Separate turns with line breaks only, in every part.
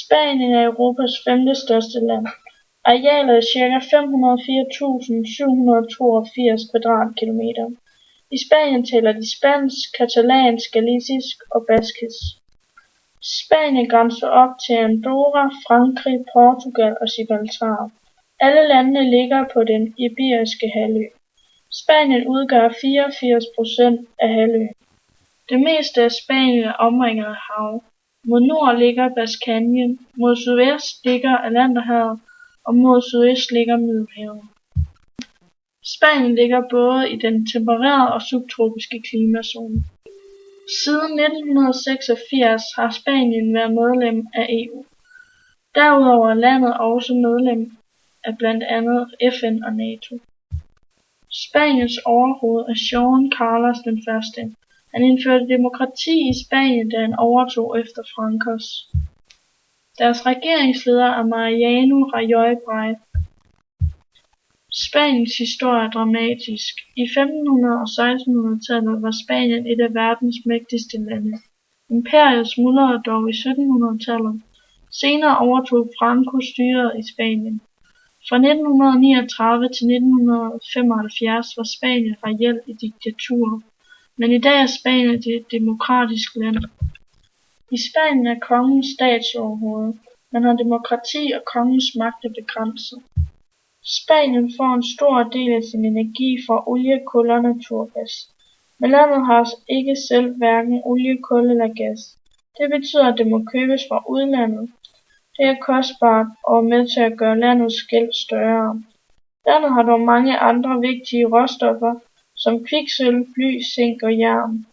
Spanien er Europas femte største land. Arealet er ca. 504.782 kvadratkilometer. I Spanien taler de spansk, catalansk, galicisk og baskisk. Spanien grænser op til Andorra, Frankrig, Portugal og Gibraltar. Alle landene ligger på den Iberiske halvø. Spanien udgør 84% af halvøen. Det meste af Spanien er omringet af hav. Mod nord ligger Baskenien, mod sydvest ligger Atlanterhavet og mod sydøst ligger Middelhavet. Spanien ligger både i den tempererede og subtropiske klimazone. Siden 1986 har Spanien været medlem af EU. Derudover er landet også medlem af blandt andet FN og NATO. Spaniens overhoved er Juan Carlos I. Han indførte demokrati i Spanien, da han overtog efter Francos. Deres regeringsleder er Mariano Rajoy Brey. Spaniens historie er dramatisk. I 1500- og 1600-tallet var Spanien et af verdens mægtigste lande. Imperiet smuldrede dog i 1700-tallet. Senere overtog Franco styret i Spanien. Fra 1939 til 1975 var Spanien reelt i diktatur, men i dag er Spanien et demokratisk land. I Spanien er kongen statsoverhoved. Man har demokrati, og kongens magt er begrænset. Spanien får en stor del af sin energi fra olie, kul og naturgas. Men landet har ikke selv hverken olie, kul eller gas. Det betyder, at det må købes fra udlandet. Det er kostbart og er med til at gøre landets gæld større. Landet har dog mange andre vigtige råstoffer, som kviksølv, bly, zink og jern.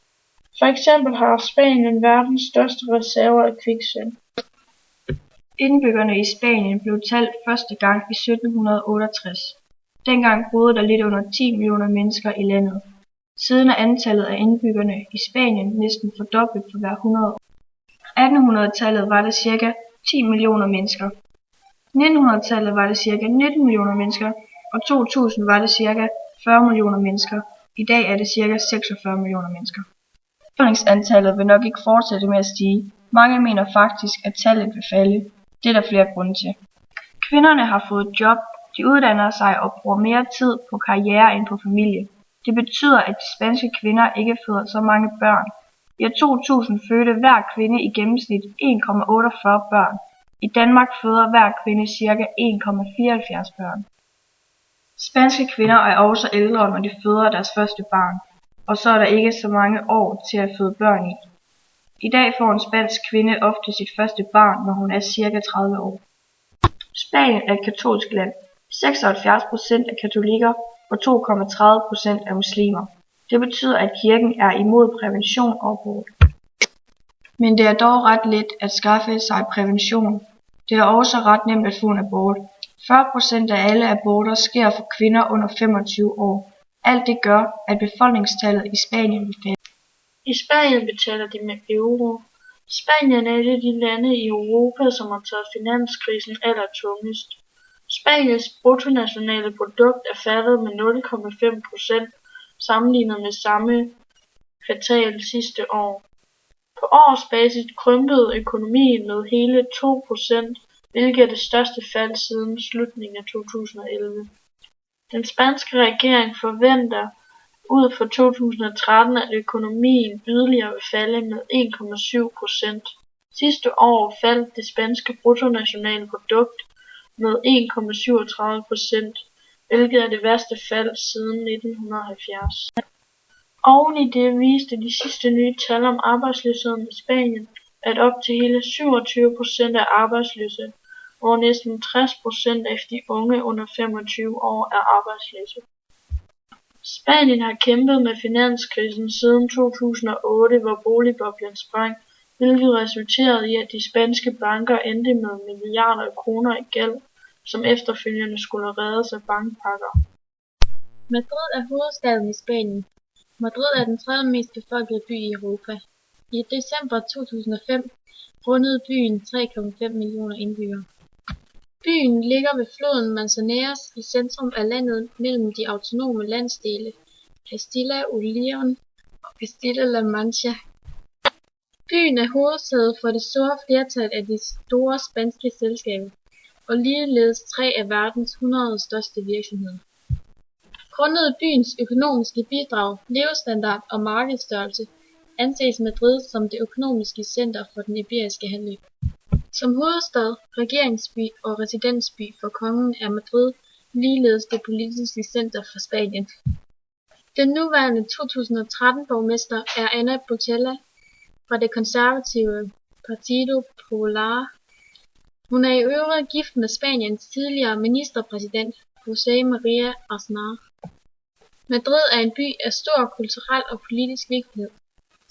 For eksempel har Spanien verdens største reserver af kviksølv.
Indbyggerne i Spanien blev talt første gang i 1768. Dengang boede der lidt under 10 millioner mennesker i landet. Siden er antallet af indbyggerne i Spanien næsten fordoblet for hver 100 år. 1800-tallet var der ca. 10 millioner mennesker. 1900-tallet var det ca. 19 millioner mennesker, og 2000 var det ca. 40 millioner mennesker. I dag er det ca. 46 millioner mennesker. Befolkningsantallet vil nok ikke fortsætte med at stige. Mange mener faktisk, at tallet vil falde. Det er der flere grunde til. Kvinderne har fået job, de uddanner sig og bruger mere tid på karriere end på familie. Det betyder, at de spanske kvinder ikke føder så mange børn. I år 2000 fødte hver kvinde i gennemsnit 1,48 børn. I Danmark føder hver kvinde ca. 1,74 børn. Spanske kvinder er også ældre, når de føder deres første barn, og så er der ikke så mange år til at føde børn i. I dag får en spansk kvinde ofte sit første barn, når hun er ca. 30 år. Spanien er et katolsk land. 76% er katolikker og 2,30% er muslimer. Det betyder, at kirken er imod prævention og abort. Men det er dog ret let at skaffe sig prævention. Det er også ret nemt at få en abort. 40% af alle aborter sker for kvinder under 25 år. Alt det gør, at befolkningstallet i Spanien vil falde.
I Spanien betaler de med euro. Spanien er et af de lande i Europa, som har taget finanskrisen allertungest. Spaniens bruttonationale produkt er faldet med 0,5% sammenlignet med samme kvartal sidste år. På årsbasis krympede økonomien med hele 2%, hvilket er det største fald siden slutningen af 2011. Den spanske regering forventer ud for 2013, at økonomien yderligere vil falde med 1,7%. Sidste år faldt det spanske bruttonationale produkt med 1,37%, hvilket er det værste fald siden 1970. Oven i det viste de sidste nye tal om arbejdsløsheden i Spanien, at op til hele 27% er arbejdsløse, hvor næsten 60% af de unge under 25 år er arbejdsløse. Spanien har kæmpet med finanskrisen siden 2008, hvor boligboblen sprang, hvilket resulterede i, at de spanske banker endte med milliarder af kroner i gæld, som efterfølgende skulle reddes af bankpakker.
Madrid er hovedstaden i Spanien. Madrid er den tredje mest befolkede by i Europa. I december 2005 rundede byen 3,5 millioner indbyggere. Byen ligger ved floden Manzanares i centrum af landet mellem de autonome landsdele Castilla og León og Castilla-La Mancha. Byen er hovedsæde for det store flertal af de store spanske selskaber, og ligeledes 3 af verdens 100 største virksomheder. Grundet byens økonomiske bidrag, levestandard og markedsstørrelse anses Madrid som det økonomiske center for den iberiske halvø. Som hovedstad, regeringsby og residensby for kongen er Madrid ligeledes det politiske center for Spanien. Den nuværende 2013-borgmester er Ana Botella fra det konservative Partido Popular. Hun er i øvrigt gift med Spaniens tidligere ministerpræsident José María Aznar. Madrid er en by af stor kulturel og politisk vigtighed.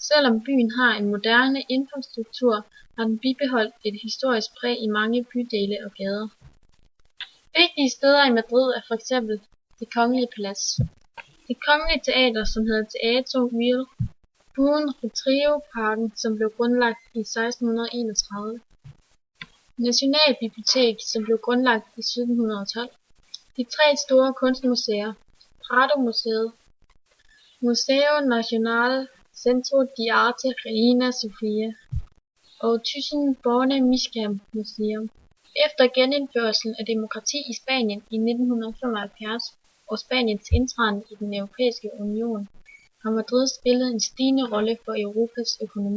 Selvom byen har en moderne infrastruktur, har den bibeholdt et historisk præg i mange bydele og gader. Vigtige steder i Madrid er f.eks. Det Kongelige Palads, Det Kongelige Teater, som hedder Teatro Real, Buen Retiro-parken, som blev grundlagt i 1631, Nationalbibliotek, som blev grundlagt i 1712, de 3 store kunstmuseer, Prado-museet, Museo Nacional Centro de Arte Reina Sofía og Thyssen-Bornemisza Museum. Efter genindførelsen af demokrati i Spanien i 1975 og Spaniens indtræden i den Europæiske Union, har Madrid spillet en stigende rolle for Europas økonomi.